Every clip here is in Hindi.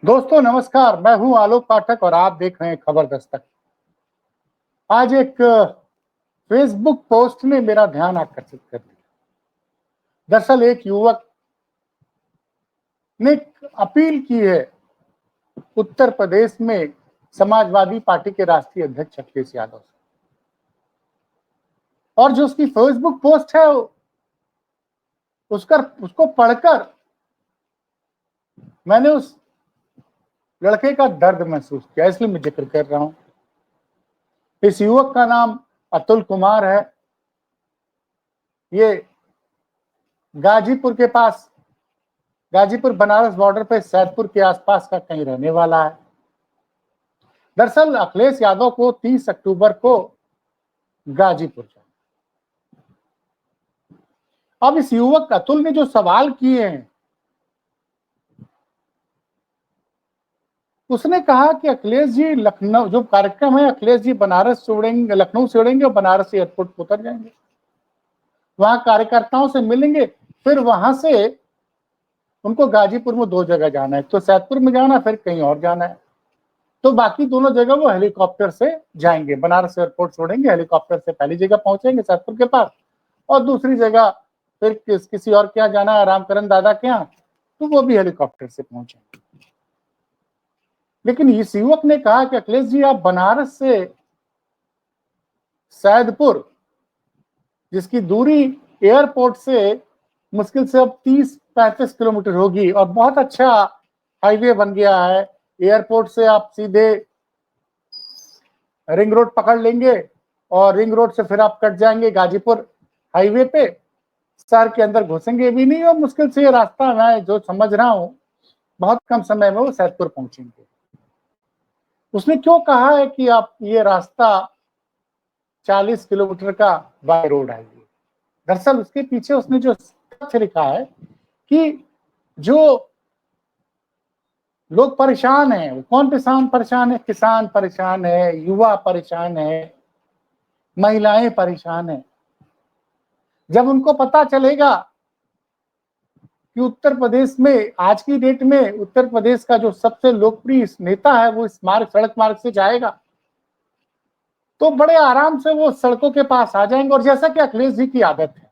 दोस्तों नमस्कार, मैं हूं आलोक पाठक और आप देख रहे हैं खबर दस्तक। आज एक फेसबुक पोस्ट ने मेरा ध्यान आकर्षित कर दिया। दरअसल एक युवक ने एक अपील की है उत्तर प्रदेश में समाजवादी पार्टी के राष्ट्रीय अध्यक्ष अखिलेश यादव से, और जो उसकी फेसबुक पोस्ट है उसको पढ़कर मैंने उस लड़के का दर्द महसूस किया, इसलिए मैं जिक्र कर रहा हूं। इस युवक का नाम अतुल कुमार है। ये गाजीपुर बनारस बॉर्डर पे सैदपुर के आसपास का कहीं रहने वाला है। दरअसल अखिलेश यादव को 30 अक्टूबर को गाजीपुर जाना। अब इस युवक अतुल ने जो सवाल किए हैं, उसने कहा कि अखिलेश जी लखनऊ जो कार्यक्रम है, अखिलेश जी बनारस से उड़ेंगे, लखनऊ से उड़ेंगे और बनारस एयरपोर्ट पर उतर जाएंगे, वहां कार्यकर्ताओं से मिलेंगे, फिर वहां से उनको गाजीपुर में 2 जगह जाना है, तो सैदपुर में जाना, फिर कहीं और जाना है। तो बाकी दोनों जगह वो हेलीकॉप्टर से जाएंगे। बनारस एयरपोर्ट छोड़ेंगे, हेलीकॉप्टर से पहली जगह पहुंचेंगे सैदपुर के पास, और दूसरी जगह फिर किसी और के यहाँ जाना है, रामकरण दादा के यहाँ, तो वो भी हेलीकॉप्टर से पहुंचेंगे। लेकिन इस युवक ने कहा कि अखिलेश जी आप बनारस से सैदपुर, जिसकी दूरी एयरपोर्ट से मुश्किल से अब 30-35 किलोमीटर होगी, और बहुत अच्छा हाईवे बन गया है, एयरपोर्ट से आप सीधे रिंग रोड पकड़ लेंगे और रिंग रोड से फिर आप कट जाएंगे गाजीपुर हाईवे पे, शहर के अंदर घुसेंगे भी नहीं, और मुश्किल से ये रास्ता मैं जो समझ रहा हूं बहुत कम समय में वो सैदपुर पहुंचेंगे। उसने क्यों कहा है कि आप ये रास्ता 40 किलोमीटर का बाय रोड है? दरअसल उसके पीछे उसने जो तथ्य लिखा है कि जो लोग परेशान हैं, वो कौन परेशान है? किसान परेशान है, युवा परेशान है, महिलाएं परेशान है। जब उनको पता चलेगा कि उत्तर प्रदेश में आज की डेट में उत्तर प्रदेश का जो सबसे लोकप्रिय नेता है वो इस सड़क मार्ग से जाएगा, तो बड़े आराम से वो सड़कों के पास आ जाएंगे। और जैसा कि अखिलेश जी की आदत है,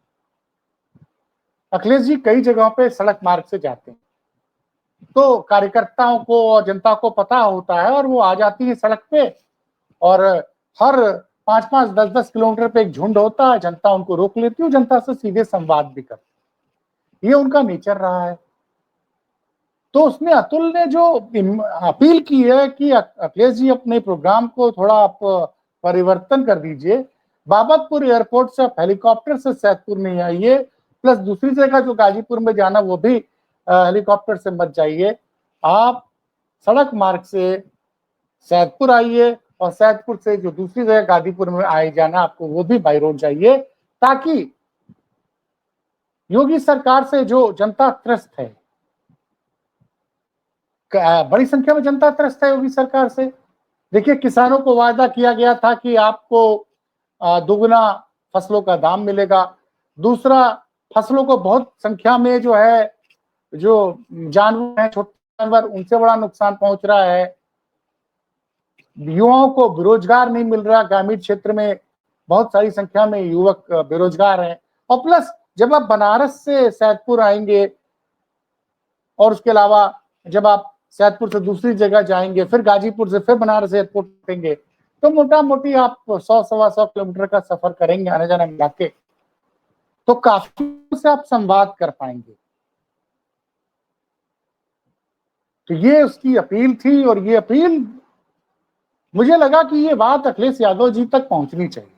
अखिलेश जी कई जगहों पे सड़क मार्ग से जाते हैं, तो कार्यकर्ताओं को और जनता को पता होता है, और वो आ जाती है सड़क पे, और हर 5-5, 10-10 किलोमीटर पे एक झुंड होता है, जनता उनको रोक लेती है, जनता से सीधे संवाद भी करती है। ये उनका नेचर रहा है। तो उसने अतुल ने जो अपील की है कि अखिलेश जी अपने प्रोग्राम को थोड़ा आप परिवर्तन कर दीजिए, बाबतपुर एयरपोर्ट से आप हेलीकॉप्टर से सैदपुर नहीं आइए, प्लस दूसरी जगह जो गाजीपुर में जाना वो भी हेलीकॉप्टर से मत जाइए, आप सड़क मार्ग से सैदपुर आइए, और सैदपुर से जो दूसरी जगह गाजीपुर में आए जाना आपको वो भी बाई रोड जाइए, ताकि योगी सरकार से जो जनता त्रस्त है, बड़ी संख्या में जनता त्रस्त है योगी सरकार से। देखिए, किसानों को वादा किया गया था कि आपको दुगना फसलों का दाम मिलेगा। दूसरा, फसलों को बहुत संख्या में जो है, जो जानवर हैं, छोटे जानवर, उनसे बड़ा नुकसान पहुंच रहा है। युवाओं को बेरोजगार नहीं मिल रहा, ग्रामीण क्षेत्र में बहुत सारी संख्या में युवक बेरोजगार हैं। और प्लस जब आप बनारस से सैदपुर आएंगे, और उसके अलावा जब आप सैदपुर से दूसरी जगह जाएंगे, फिर गाजीपुर से फिर बनारस एयरपोर्ट उठेंगे, तो मोटा मोटी आप 100-125 किलोमीटर का सफर करेंगे आने जाने मिला के, तो काफी से आप संवाद कर पाएंगे। तो ये उसकी अपील थी, और ये अपील मुझे लगा कि ये बात अखिलेश यादव जी तक पहुंचनी चाहिए।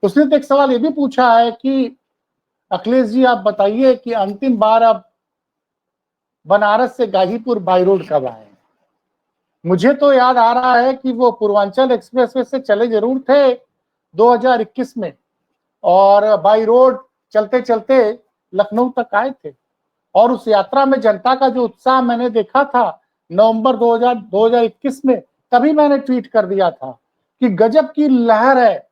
उसने तो एक सवाल ये भी पूछा है कि अखिलेश जी आप बताइए कि अंतिम बार आप बनारस से गाजीपुर बाई रोड कब आए? मुझे तो याद आ रहा है कि वो पूर्वांचल एक्सप्रेसवे से चले जरूर थे 2021 में, और बाई रोड चलते चलते लखनऊ तक आए थे। और उस यात्रा में जनता का जो उत्साह मैंने देखा था नवंबर 2021 में, तभी मैंने ट्वीट कर दिया था कि गजब की लहर है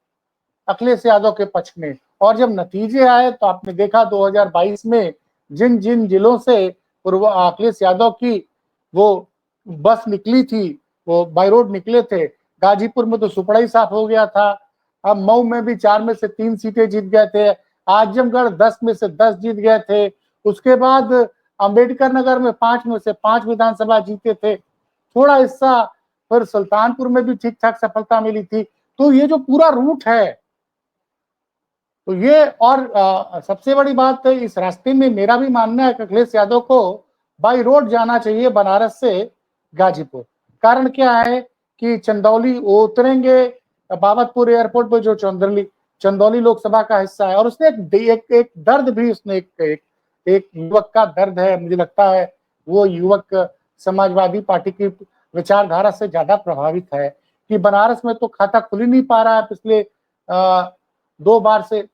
अखिलेश यादव के पक्ष में। और जब नतीजे आए तो आपने देखा 2022 में जिन जिन जिलों से अखिलेश यादव की वो बस निकली थी, वो बाई रोड निकले थे। गाजीपुर में तो सुपड़ा ही साफ हो गया था। अब मऊ में भी 4 में से 3 सीटें जीत गए थे। आजमगढ़ 10 में से 10 जीत गए थे। उसके बाद अंबेडकर नगर में 5 में से 5 विधानसभा जीते थे। थोड़ा हिस्सा फिर सुल्तानपुर में भी ठीक ठाक सफलता मिली थी। तो ये जो पूरा रूट है, तो ये और सबसे बड़ी बात है, इस रास्ते में मेरा भी मानना है कि अखिलेश यादव को बाई रोड जाना चाहिए बनारस से गाजीपुर। कारण क्या है कि चंदौली वो उतरेंगे बाबतपुर एयरपोर्ट पर, जो चंदौली लोकसभा का हिस्सा है। और उसने एक दर्द भी, उसने एक युवक का दर्द है, मुझे लगता है वो युवक समाजवादी पार्टी की विचारधारा से ज्यादा प्रभावित है कि बनारस में तो खाता खुल ही नहीं पा रहा है पिछले 2 बार से।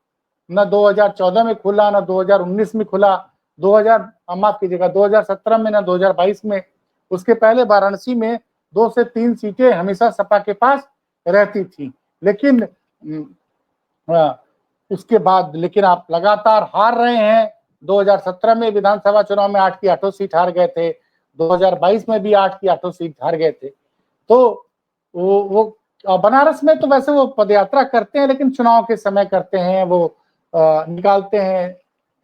न 2014 में खुला, न 2019 में खुला, 2000 माफ कीजिएगा 2017 में, न 2022 में। उसके पहले वाराणसी में 2 से 3 सीटें हमेशा सपा के पास रहती थी। लेकिन उसके बाद लेकिन आप लगातार हार रहे हैं। 2017 में विधानसभा चुनाव में 8 की 8 सीट हार गए थे। 2022 में भी 8 की 8 सीट हार गए थे। तो वो बनारस में तो वैसे वो पदयात्रा करते हैं, लेकिन चुनाव के समय करते हैं, वो निकालते हैं।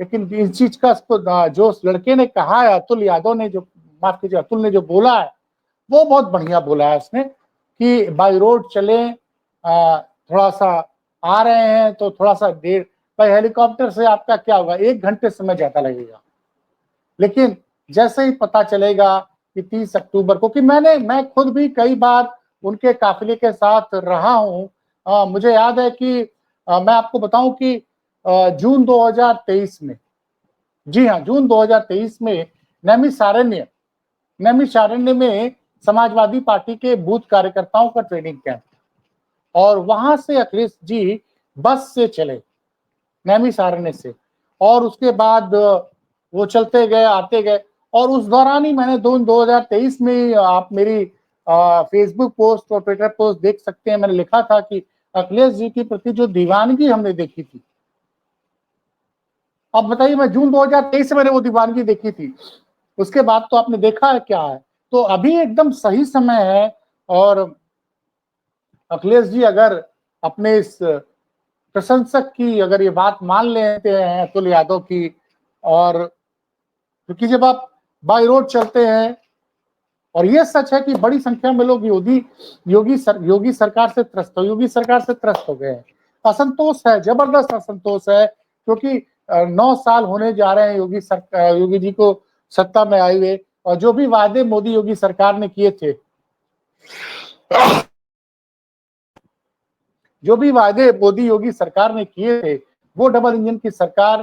लेकिन इस चीज का जो उस लड़के ने कहा है, अतुल यादव ने, जो माफ कीजिए अतुल ने जो बोला है, वो बहुत बढ़िया बोला है उसने कि बाई रोड चले, थोड़ा सा आ रहे हैं तो थोड़ा सा देर, भाई हेलीकॉप्टर से आपका क्या होगा, 1 घंटे समय ज्यादा लगेगा। लेकिन जैसे ही पता चलेगा कि 30 अक्टूबर को, कि मैं खुद भी कई बार उनके काफिले के साथ रहा हूं। मुझे याद है कि मैं आपको बताऊं कि जून 2023 में, जी हाँ, जून 2023 में नैमिषारण्य में समाजवादी पार्टी के बूथ कार्यकर्ताओं का ट्रेनिंग कैंप, और वहां से अखिलेश जी बस से चले नैमिषारण्य से, और उसके बाद वो चलते गए, आते गए। और उस दौरान ही मैंने 2023 में, आप मेरी फेसबुक पोस्ट और ट्विटर पोस्ट देख सकते हैं, मैंने लिखा था कि अखिलेश जी के प्रति जो दीवानगी हमने देखी थी, अब बताइए, मैं जून 2023 से मैंने वो दीवानगी देखी थी, उसके बाद तो आपने देखा है क्या है। तो अभी एकदम सही समय है। और अखिलेश जी अगर अपने इस प्रशंसक की अगर ये बात मान लेते हैं अतुल यादव की, और क्योंकि जब आप बाई रोड चलते हैं, और ये सच है कि बड़ी संख्या में लोग योगी सरकार से त्रस्त हो गए हैं। असंतोष है, जबरदस्त असंतोष है, क्योंकि 9 साल होने जा रहे हैं योगी जी को सत्ता में आए हुए, और जो भी वादे मोदी योगी सरकार ने किए थे, जो भी वादे मोदी योगी सरकार ने किए थे, वो डबल इंजन की सरकार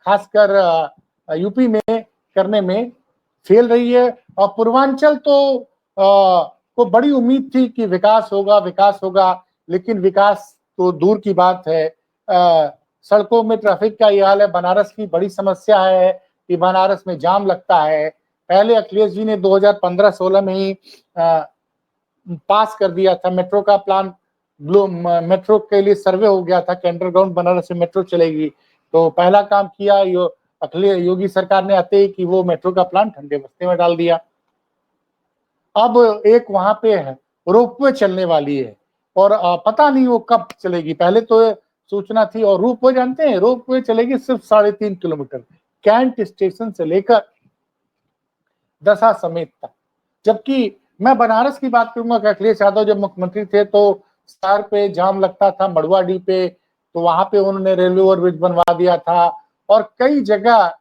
खासकर यूपी में करने में फेल रही है। और पूर्वांचल को बड़ी उम्मीद थी कि विकास होगा, लेकिन विकास तो दूर की बात है। सड़कों में ट्रैफिक का ये हाल है। बनारस की बड़ी समस्या है कि बनारस में जाम लगता है। पहले अखिलेश जी ने 2015-16 में ही पास कर दिया था मेट्रो का प्लान। मेट्रो के लिए सर्वे हो गया था कि अंडरग्राउंड बनारस में मेट्रो चलेगी। तो पहला काम किया अखिलेश योगी सरकार ने आते ही कि वो मेट्रो का प्लान ठंडे बस्ते में डाल दिया। अब एक वहां पे है रोपवे चलने वाली है, और पता नहीं वो कब चलेगी। पहले तो सूचना थी, और रोपवे जानते हैं, रोपवे चलेगी सिर्फ 3.5 किलोमीटर कैंट स्टेशन से लेकर दशा समेत तक। जबकि मैं बनारस की बात करूंगा कि अखिलेश यादव जब मुख्यमंत्री थे तो शहर पे जाम लगता था, मड़ुआडीह पे, तो वहां पे उन्होंने रेलवे ओवरब्रिज बनवा दिया था। और कई जगह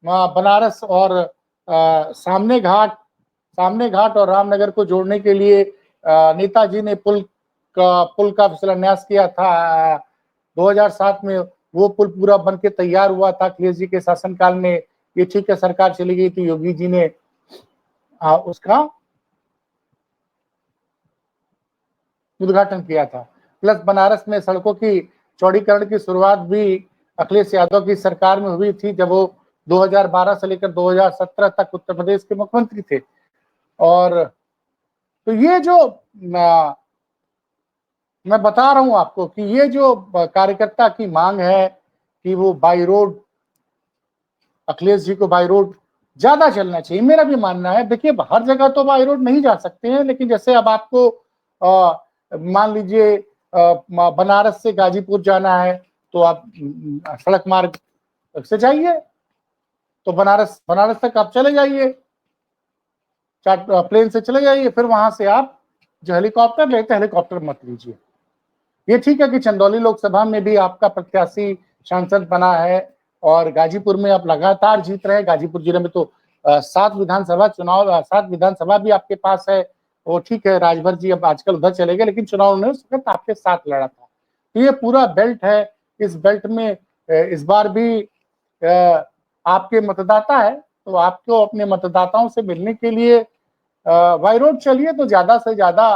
बनारस और सामने घाट और रामनगर को जोड़ने के लिए नेताजी ने पुल का शिलान्यास किया था 2007 में। वो पुल पूरा बन के तैयार हुआ था अखिलेश जी के शासनकाल में। ये ठीक है, सरकार चली गई थी, योगी जी ने उसका उद्घाटन किया था। प्लस बनारस में सड़कों की चौड़ीकरण की शुरुआत भी अखिलेश यादव की सरकार में हुई थी, जब वो 2012 से लेकर 2017 तक उत्तर प्रदेश के मुख्यमंत्री थे। और तो ये जो मैं बता रहा हूं आपको कि ये जो कार्यकर्ता की मांग है कि वो बाई रोड, अखिलेश जी को बाई रोड ज्यादा चलना चाहिए, मेरा भी मानना है। देखिए हर जगह तो बाई रोड नहीं जा सकते हैं, लेकिन जैसे अब आपको मान लीजिए बनारस से गाजीपुर जाना है तो आप सड़क मार्ग से जाइए, तो बनारस बनारस तक आप चले जाइए, प्लेन से चले जाइए, फिर वहां से आप जो हेलीकॉप्टर लेते हैं हेलीकॉप्टर मत लीजिए। ये ठीक है कि चंदौली लोकसभा में भी आपका प्रत्याशी सांसद बना है और गाजीपुर में आप लगातार जीत रहे हैं। गाजीपुर जिले में तो 7 विधानसभा चुनाव 7 विधानसभा भी आपके पास है, वो ठीक है। राजभर जी अब आजकल उधर चले गए, लेकिन चुनाव उन्होंने उस वक्त आपके साथ लड़ा था। तो ये पूरा बेल्ट है, इस बेल्ट में इस बार भी आपके मतदाता है, तो आपको अपने मतदाताओं से मिलने के लिए बाई रोड चलिए, तो ज्यादा से ज्यादा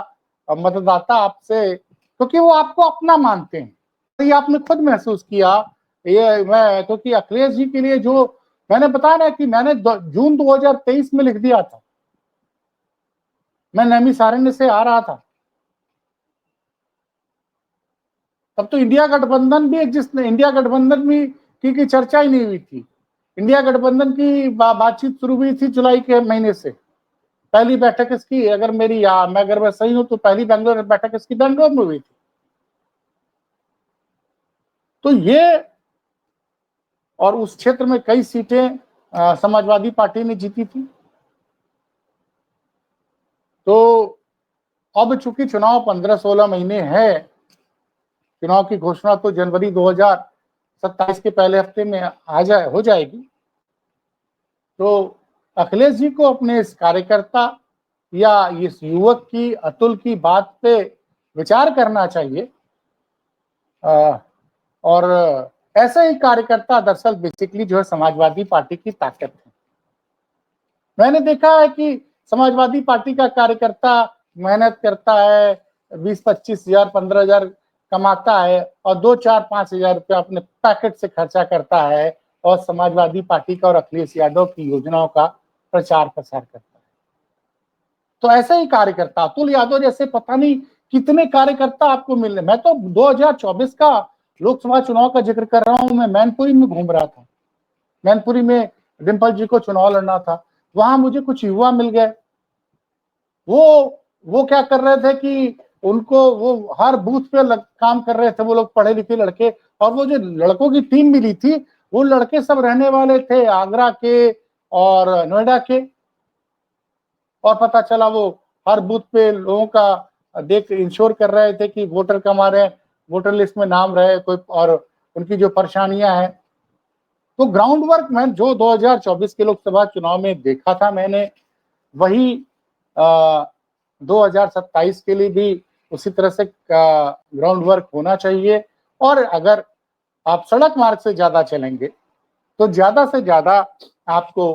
मतदाता आपसे, क्योंकि वो आपको अपना मानते हैं। तो ये आपने खुद महसूस किया। ये मैं क्योंकि अखिलेश जी के लिए जो मैंने बताया ना कि मैंने जून 2023 में लिख दिया था, मैं नैमिषारण्य से आ रहा था, तब तो इंडिया गठबंधन भी एग्जिस्ट नहीं, इंडिया गठबंधन भी की चर्चा ही नहीं हुई थी। इंडिया गठबंधन की बातचीत शुरू हुई थी जुलाई के महीने से। पहली बैठक इसकी, अगर मैं सही हूं तो पहली बैंगलोर बैठक इसकी बैंगलोर में हुई थी। तो ये, और उस क्षेत्र में कई सीटें समाजवादी पार्टी ने जीती थी। तो अब चूंकि चुनाव 15-16 महीने है, चुनाव की घोषणा तो जनवरी 2027 के पहले हफ्ते में हो जाएगी। तो अखिलेश जी को अपने इस कार्यकर्ता या इस युवक की, अतुल की बात पे विचार करना चाहिए। और ऐसे ही कार्यकर्ता दरअसल बेसिकली जो है समाजवादी पार्टी की ताकत है। मैंने देखा है कि समाजवादी पार्टी का कार्यकर्ता मेहनत करता है, 20-25 हजार 15 हजार कमाता है और 2-4-5 हजार रुपया अपने पैकेट से खर्चा करता है और समाजवादी पार्टी का और अखिलेश यादव की योजनाओं का प्रचार प्रसार करता है। तो ऐसे ही कार्यकर्ता अतुल यादव जैसे पता नहीं कितने कार्यकर्ता आपको मिल रहे। मैं तो 2024 का लोकसभा चुनाव का जिक्र कर रहा हूं, मैं मैनपुरी में घूम रहा था, मैनपुरी में डिम्पल जी को चुनाव लड़ना था, वहां मुझे कुछ युवा मिल गए। वो क्या कर रहे थे कि उनको वो हर बूथ पे काम कर रहे थे, वो लोग पढ़े लिखे लड़के, और वो जो लड़कों की टीम मिली थी वो लड़के सब रहने वाले थे आगरा के और नोएडा के। और पता चला वो हर बूथ पे लोगों का देख इंश्योर कर रहे थे कि वोटर कम आ रहे हैं, वोटर लिस्ट में नाम रहे कोई, और उनकी जो परेशानियां हैं। तो ग्राउंड वर्क मैं जो 2024 के लोकसभा चुनाव में देखा था मैंने, वही 2027 के लिए भी उसी तरह से ग्राउंड वर्क होना चाहिए। और अगर आप सड़क मार्ग से ज्यादा चलेंगे तो ज्यादा से ज्यादा आपको,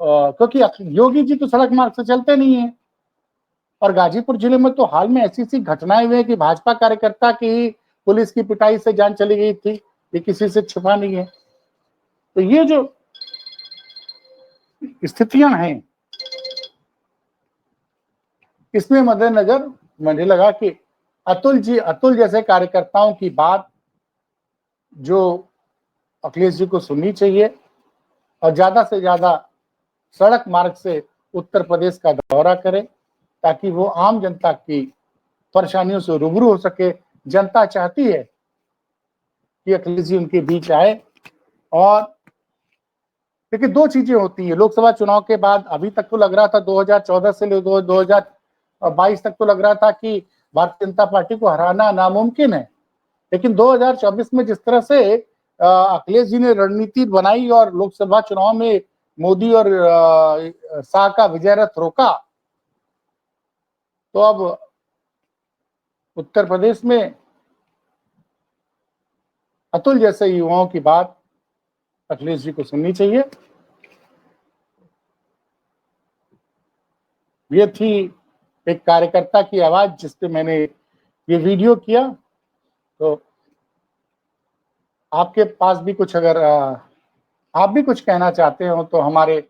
क्योंकि योगी जी तो सड़क मार्ग से चलते नहीं है, और गाजीपुर जिले में तो हाल में ऐसी घटनाएं हुई है कि भाजपा कार्यकर्ता की ही पुलिस की पिटाई से जान चली गई थी, ये किसी से छिपा नहीं है। तो ये जो स्थितियां हैं, इसमें मद्देनजर मुझे लगा कि अतुल जैसे कार्यकर्ताओं की बात जो अखिलेश जी को सुननी चाहिए और ज्यादा से ज्यादा सड़क मार्ग से उत्तर प्रदेश का दौरा करें, ताकि वो आम जनता की परेशानियों से रूबरू हो सके। जनता चाहती है कि अखिलेश जी उनके बीच आए। और देखिए दो चीजें होती है लोकसभा चुनाव के बाद, अभी तक तो लग रहा था 2014 से 2022 तक तो लग रहा था कि भारतीय जनता पार्टी को हराना नामुमकिन है, लेकिन 2024 में जिस तरह से अखिलेश जी ने रणनीति बनाई और लोकसभा चुनाव में मोदी और शाह का विजय रथ रोका, तो अब उत्तर प्रदेश में अतुल जैसे युवाओं की बात अखिलेश जी को सुननी चाहिए। ये थी एक कार्यकर्ता की आवाज जिस पे मैंने ये वीडियो किया। तो आपके पास भी कुछ, अगर आप भी कुछ कहना चाहते हो तो हमारे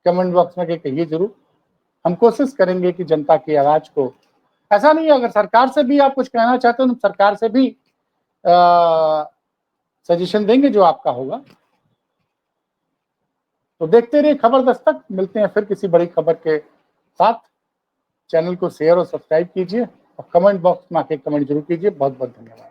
कमेंट बॉक्स में कहिए जरूर। हम कोशिश करेंगे कि जनता की आवाज को, ऐसा नहीं है अगर सरकार से भी आप कुछ कहना चाहते हो तो सरकार से भी सजेशन देंगे जो आपका होगा। तो देखते रहिए खबर दस्तक। मिलते हैं फिर किसी बड़ी खबर के साथ। चैनल को शेयर और सब्सक्राइब कीजिए और कमेंट बॉक्स में आके कमेंट जरूर कीजिए। बहुत बहुत धन्यवाद।